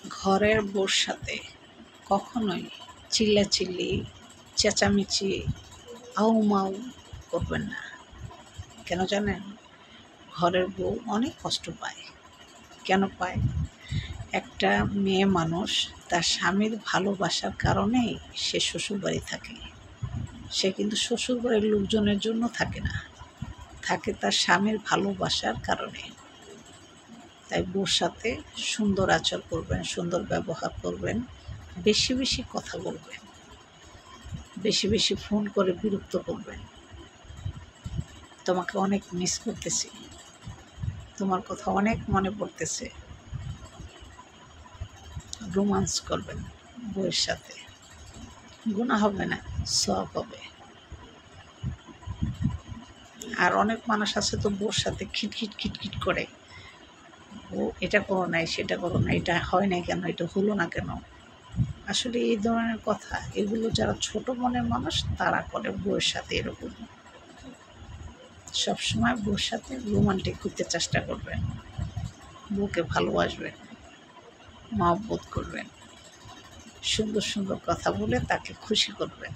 ঘরের বউর সাথে কখনোই চিল্লাচিল্লি, চেঁচামেচি, আউমাউ করবেন না। কেন জানেন? ঘরের বউ অনেক কষ্ট পায়। কেন পায়? একটা মেয়ে মানুষ তার স্বামীর ভালোবাসার কারণেই সে শ্বশুরবাড়ি থাকে। সে কিন্তু শ্বশুরবাড়ির লোকজনের জন্য থাকে না, থাকে তার স্বামীর ভালোবাসার কারণে। তাই বউর সাথে সুন্দর আচর করবেন, সুন্দর ব্যবহার করবেন, বেশি বেশি কথা বলবেন, বেশি বেশি ফোন করে বিরক্ত করবেন। তোমাকে অনেক মিস করতেছি, তোমার কথা অনেক মনে পড়তেছে। রোমান্স করবেন বউয়ের সাথে, গুনাহ হবে না, সওয়াব হবে। আর অনেক মানুষ আছে তো বউর সাথে খিটখিট খিটখিট করে, ও এটা করো নাই, সেটা করো না, এটা হয় নাই কেন, এটা হলো না কেন। আসলে এই ধরনের কথা এগুলো যারা ছোট মনের মানুষ তারা করে বউয়ের সাথে এরকম। সবসময় বউর সাথে রোমান্টিক হতে চেষ্টা করবেন, বউকে ভালোবাসবেন, মহব্বত করবেন, সুন্দর সুন্দর কথা বলে তাকে খুশি করবেন।